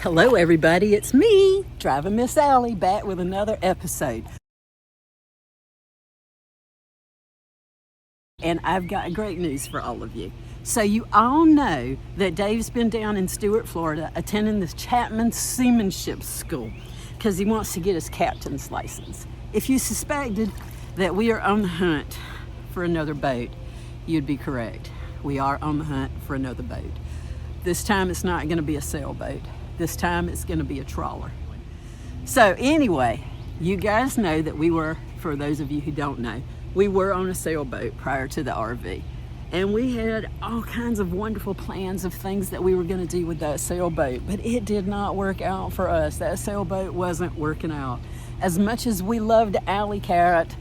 Hello everybody, it's me, Driving Miss Allie, back with another episode. And I've got great news for all of you. So you all know that Dave's been down in Stuart, Florida, attending this Chapman Seamanship School because he wants to get his captain's license. If you suspected that we are on the hunt for another boat, you'd be correct. We are on the hunt for another boat. This time it's not going to be a sailboat. This time it's going to be a trawler. So anyway, you guys know that we were, for those of you who don't know, we were on a sailboat prior to the RV. And we had all kinds of wonderful plans of things that we were going to do with that sailboat, but it did not work out for us. That sailboat wasn't working out. As much as we loved Alley Cat,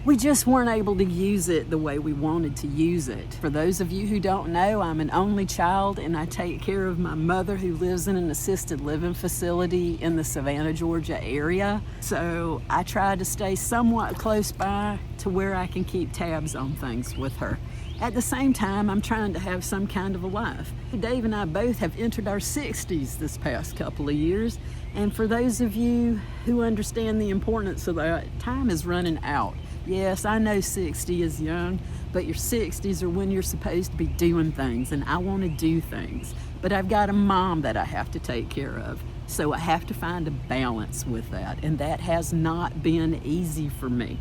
we just weren't able to use it the way we wanted to use it. For those of you who don't know, I'm an only child and I take care of my mother who lives in an assisted living facility in the Savannah, Georgia area. So I try to stay somewhat close by to where I can keep tabs on things with her. At the same time, I'm trying to have some kind of a life. Dave and I both have entered our 60s this past couple of years. And for those of you who understand the importance of that, time is running out. Yes, I know 60 is young, but your 60s are when you're supposed to be doing things, and I want to do things. But I've got a mom that I have to take care of, so I have to find a balance with that, and that has not been easy for me.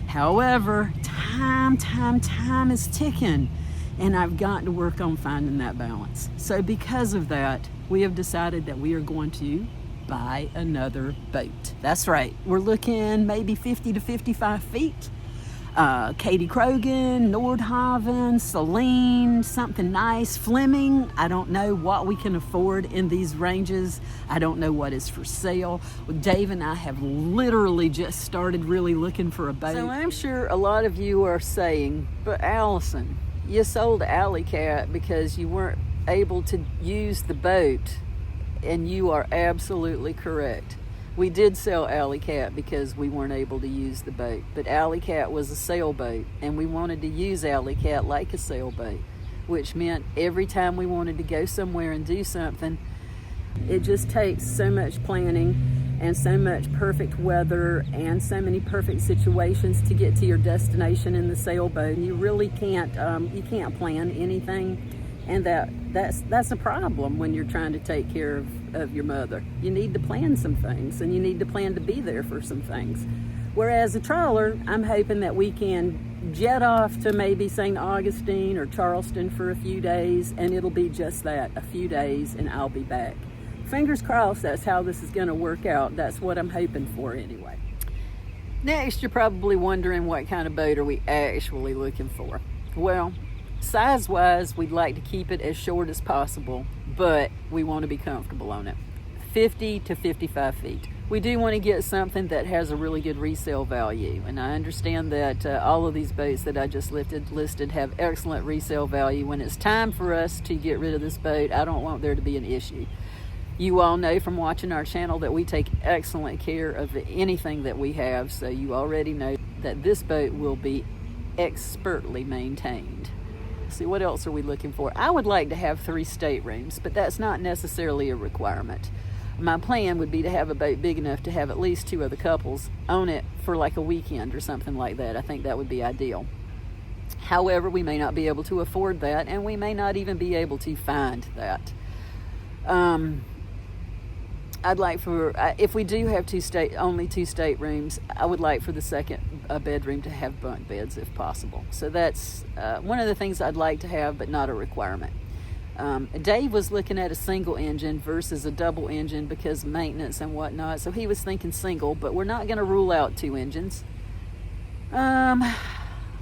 However, time is ticking, and I've got to work on finding that balance. So because of that, we have decided that we are going to buy another boat. That's right, we're looking maybe 50 to 55 feet. Katie Krogan, Nordhaven, Celine, something nice, Fleming. I don't know what we can afford in these ranges. I don't know what is for sale. Dave and I have literally just started really looking for a boat. So I'm sure a lot of you are saying, but Allison, you sold Alley Cat because you weren't able to use the boat. And you are absolutely correct. We did sell Alley Cat because we weren't able to use the boat. But Alley Cat was a sailboat, and we wanted to use Alley Cat like a sailboat, which meant every time we wanted to go somewhere and do something, it just takes so much planning and so much perfect weather and so many perfect situations to get to your destination in the sailboat. You really can't, you can't plan anything. And that's a problem when you're trying to take care of your mother. You need to plan some things, and you need to plan to be there for some things. Whereas a trawler, I'm hoping that we can jet off to maybe St. Augustine or Charleston for a few days, and it'll be just that, a few days, and I'll be back. Fingers crossed that's how this is going to work out. That's what I'm hoping for anyway. Next, you're probably wondering what kind of boat are we actually looking for. Well, size-wise, we'd like to keep it as short as possible, but we want to be comfortable on it. 50 to 55 feet. We do want to get something that has a really good resale value, and I understand that all of these boats that I just listed have excellent resale value. When it's time for us to get rid of this boat, I don't want there to be an issue. You all know from watching our channel that we take excellent care of anything that we have, so you already know that this boat will be expertly maintained. See, what else are we looking for? I would like to have 3 staterooms, but that's not necessarily a requirement. My plan would be to have a boat big enough to have at least 2 other couples on it for like a weekend or something like that. I think that would be ideal. However, we may not be able to afford that, and we may not even be able to find that. I'd like for, if we do have only 2 staterooms, I would like for the second bedroom to have bunk beds if possible. So that's one of the things I'd like to have, but not a requirement. Dave was looking at a single engine versus a double engine because of maintenance and whatnot. So he was thinking single, but we're not going to rule out 2 engines. Oh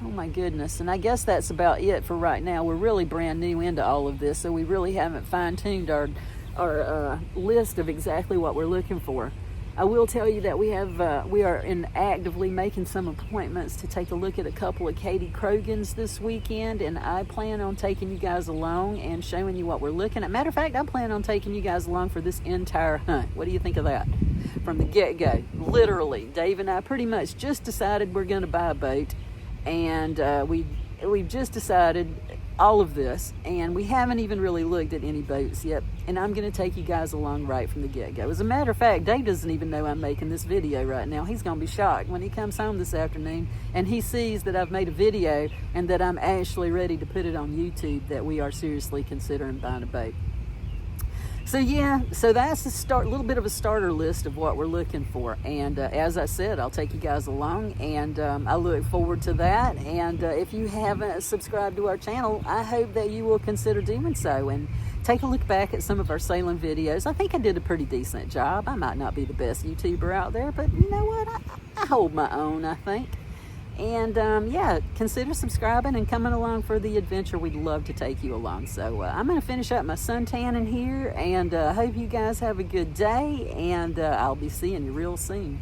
my goodness. And I guess that's about it for right now. We're really brand new into all of this, so we really haven't fine-tuned our list of exactly what we're looking for. I will tell you that we are actively making some appointments to take a look at a couple of Katie Krogans this weekend, and I plan on taking you guys along and showing you what we're looking at. Matter of fact, I plan on taking you guys along for this entire hunt. What do you think of that? From the get-go, literally, Dave and I pretty much just decided we're going to buy a boat, and we've just decided all of this, and we haven't even really looked at any boats yet, and I'm going to take you guys along right from the get-go. As a matter of fact, Dave doesn't even know I'm making this video right now. He's going to be shocked when he comes home this afternoon and he sees that I've made a video and that I'm actually ready to put it on YouTube, that we are seriously considering buying a boat. So yeah, so that's a little bit of a starter list of what we're looking for. And as I said, I'll take you guys along, and I look forward to that. And if you haven't subscribed to our channel, I hope that you will consider doing so and take a look back at some of our sailing videos. I think I did a pretty decent job. I might not be the best YouTuber out there, but you know what? I hold my own, I think. And yeah, consider subscribing and coming along for the adventure. We'd love to take you along. So I'm going to finish up my suntan in here, and hope you guys have a good day, and I'll be seeing you real soon.